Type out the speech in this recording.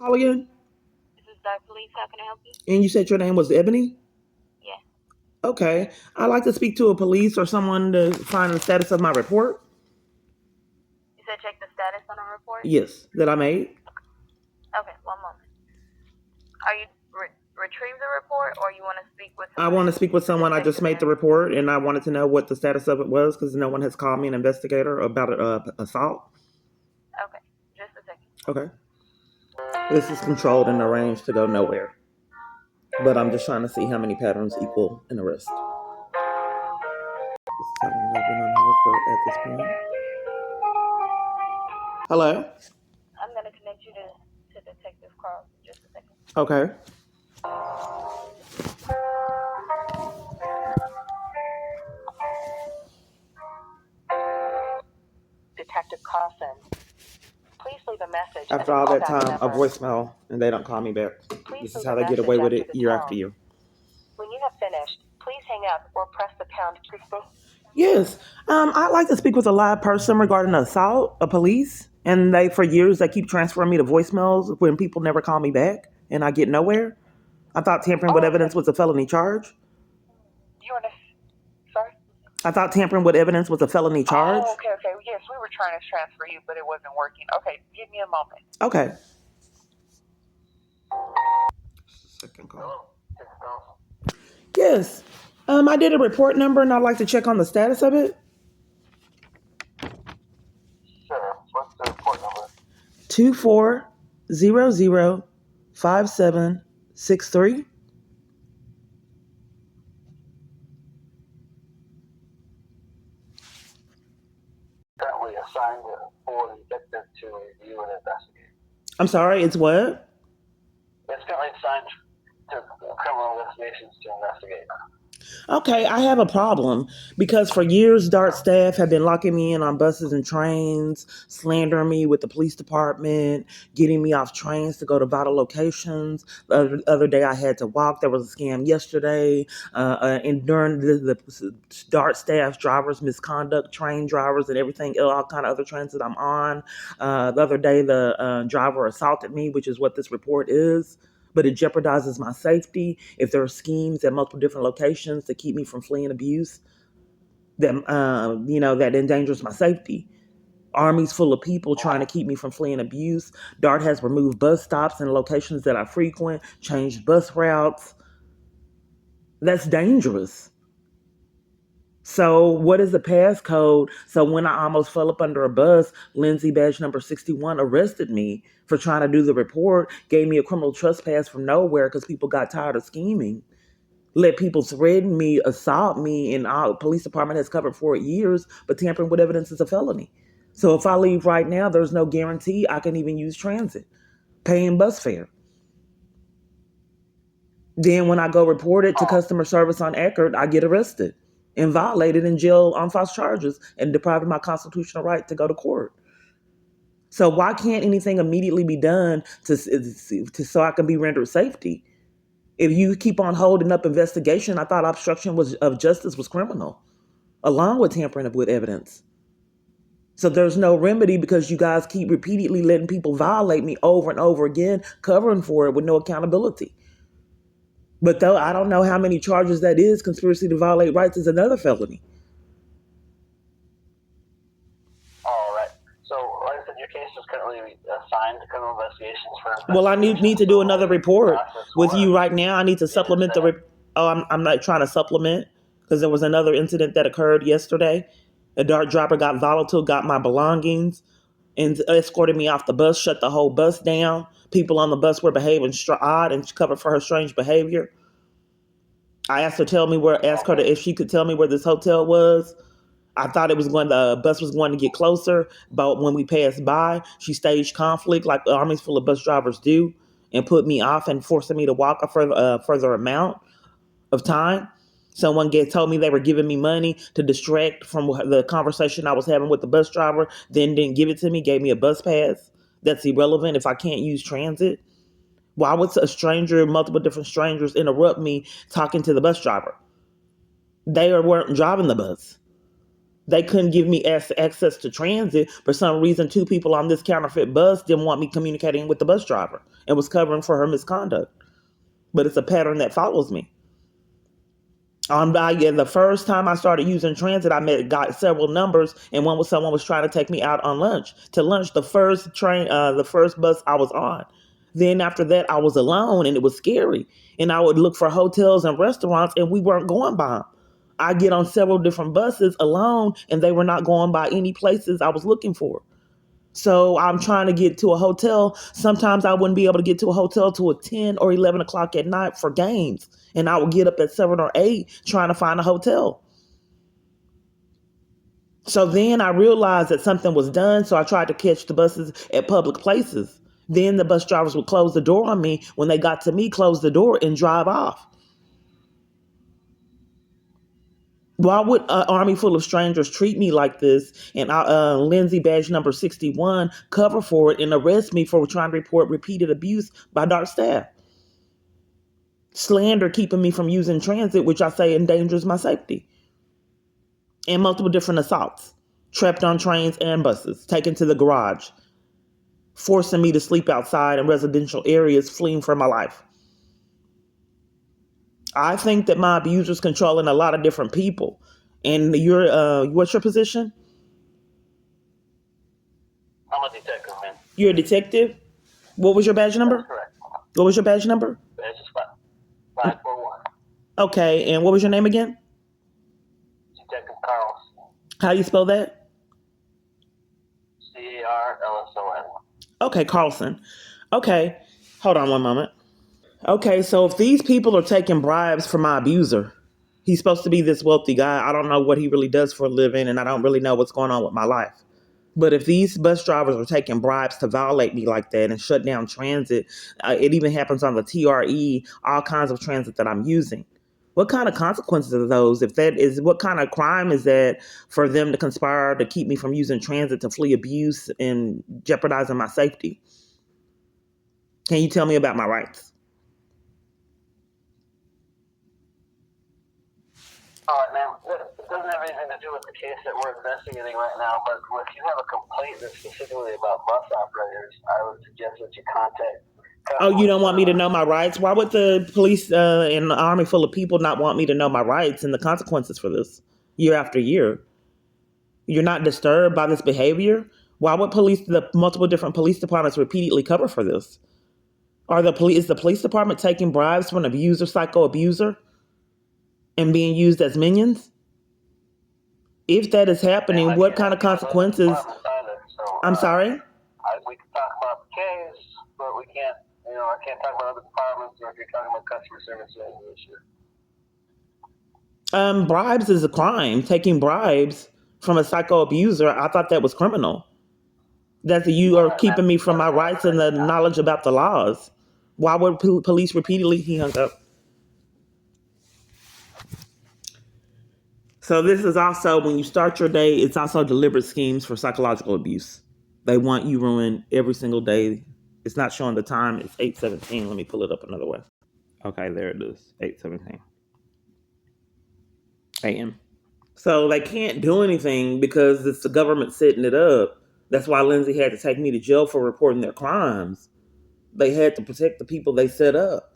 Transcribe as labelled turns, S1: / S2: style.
S1: Call again?
S2: This is Dark Police. How can I help you?
S1: And you said your name was Ebony?
S2: Yes.
S1: Okay. I'd like to speak to a police or someone to find the status of my report.
S2: You said check the status on a report?
S1: Yes, that I made.
S2: Okay, one moment. Are you retrieve the report or you want to speak with
S1: I
S2: someone?
S1: want to speak with someone. I just made the report and I wanted to know what the status of it was because no one has called me an investigator about an assault.
S2: Okay, just a second.
S1: Okay. This is controlled and arranged to go nowhere. But I'm just trying to see how many patterns equal an arrest. This is how long I've been on hold for at this point. Hello?
S2: I'm going to connect you to Detective Carlson. Just a second.
S1: Okay.
S3: Detective Carlson, please leave a message.
S1: After all that time, a voicemail, and they don't call me back. This is how they get away with it year after year.
S3: When you have finished, please hang up or press the pound key.
S1: Yes. I'd like to speak with a live person regarding an assault, a police. And for years, they keep transferring me to voicemails when people never call me back and I get nowhere. I thought tampering with evidence was a felony charge.
S3: You want to, sorry?
S1: I thought tampering with evidence was a felony charge.
S3: Oh, okay. Yes, we were trying to transfer you, but it wasn't working. Okay, give me a moment.
S1: Okay. Second call. Yes. I did a report number and I'd like to check on the status of it.
S4: Sure. What's the report number?
S1: 24005763.
S4: Currently assigned for detective to review and investigate.
S1: I'm sorry, it's what?
S4: It's currently assigned to criminal investigations to investigate.
S1: Okay, I have a problem because for years, DART staff have been locking me in on buses and trains, slandering me with the police department, getting me off trains to go to vital locations. The other day, I had to walk. There was a scam yesterday. And during the DART staff, drivers' misconduct, train drivers, and everything, all kind of other trains that I'm on. The other day, the driver assaulted me, which is what this report is. But it jeopardizes my safety. If there are schemes at multiple different locations to keep me from fleeing abuse, that that endangers my safety. Armies full of people trying to keep me from fleeing abuse. DART has removed bus stops and locations that I frequent, changed bus routes. That's dangerous. So what is the passcode? So when I almost fell up under a bus, Lindsay badge number 61 arrested me for trying to do the report, gave me a criminal trespass from nowhere because people got tired of scheming. Let people threaten me, assault me, and our police department has covered for it years, but tampering with evidence is a felony. So if I leave right now, there's no guarantee I can even use transit, paying bus fare. Then when I go report it to customer service on Eckerd, I get arrested and violated in jail on false charges and deprived of my constitutional right to go to court. So why can't anything immediately be done to so I can be rendered safety? If you keep on holding up investigation, I thought obstruction of justice was criminal, along with tampering with evidence. So there's no remedy because you guys keep repeatedly letting people violate me over and over again, covering for it with no accountability. But though I don't know how many charges that is, conspiracy to violate rights is another felony.
S4: All right. So, like I said, your case is currently assigned to criminal investigations for.
S1: Well, I need to do another report with you right now. I need to supplement the. I'm not trying to supplement because there was another incident that occurred yesterday. A DART driver got volatile, got my belongings, and escorted me off the bus, shut the whole bus down. People on the bus were behaving odd and covered for her strange behavior. I asked her if she could tell me where this hotel was. I thought the bus was going to get closer, but when we passed by, she staged conflict like the armies full of bus drivers do, and put me off and forcing me to walk a further amount of time. Someone told me they were giving me money to distract from the conversation I was having with the bus driver, then didn't give it to me, gave me a bus pass. That's irrelevant if I can't use transit. Why would multiple different strangers interrupt me talking to the bus driver? They weren't driving the bus. They couldn't give me access to transit. For some reason, two people on this counterfeit bus didn't want me communicating with the bus driver and was covering for her misconduct. But it's a pattern that follows me. The first time I started using transit, got several numbers, and one was someone was trying to take me out on lunch. To lunch, the first bus I was on. Then after that, I was alone, and it was scary. And I would look for hotels and restaurants, and we weren't going by them. I get on several different buses alone, and they were not going by any places I was looking for. So I'm trying to get to a hotel. Sometimes I wouldn't be able to get to a hotel till 10 or 11 o'clock at night for games. And I would get up at 7 or 8 trying to find a hotel. So then I realized that something was done. So I tried to catch the buses at public places. Then the bus drivers would close the door on me. When they got to me, close the door and drive off. Why would an army full of strangers treat me like this and Lindsay badge number 61 cover for it and arrest me for trying to report repeated abuse by dark staff? Slander keeping me from using transit, which I say endangers my safety. And multiple different assaults. Trapped on trains and buses, taken to the garage. Forcing me to sleep outside in residential areas, fleeing for my life. I think that my abuser's controlling a lot of different people. And what's your position?
S4: I'm a detective, man.
S1: You're a detective? What was your badge number?
S4: That's correct.
S1: What was your badge number?
S4: Badge is 541.
S1: Okay, and what was your name again?
S4: Detective Carlson.
S1: How do you spell that?
S4: Carlson.
S1: Okay, Carlson. Okay, hold on one moment. Okay, so if these people are taking bribes from my abuser, he's supposed to be this wealthy guy. I don't know what he really does for a living, and I don't really know what's going on with my life. But if these bus drivers are taking bribes to violate me like that and shut down transit, it even happens on the TRE, all kinds of transit that I'm using. What kind of consequences are those? What kind of crime is that for them to conspire to keep me from using transit to flee abuse and jeopardizing my safety? Can you tell me about my rights?
S4: All right, ma'am. It doesn't have anything to do with the case that we're investigating right now, but if you have a complaint that's specifically about bus operators, I would suggest that you contact.
S1: Oh, you don't want me to know my rights? Why would the police and the army full of people not want me to know my rights and the consequences for this year after year? You're not disturbed by this behavior? Why would the multiple different police departments repeatedly cover for this? Is the police department taking bribes from an psycho abuser, and being used as minions? If that is happening, what kind of consequences? I'm sorry?
S4: We can talk about the case, but we can't, I can't talk about other departments or if you're talking about customer service issue.
S1: Bribes is a crime. Taking bribes from a psycho abuser, I thought that was criminal. That you are keeping me from my rights and the knowledge about the laws. Why would police repeatedly? He hung up. So this is also, when you start your day, it's also deliberate schemes for psychological abuse. They want you ruined every single day. It's not showing the time. It's 8:17. Let me pull it up another way. Okay, there it is. 8:17 a.m. So they can't do anything because it's the government setting it up. That's why Lindsay had to take me to jail for reporting their crimes. They had to protect the people they set up.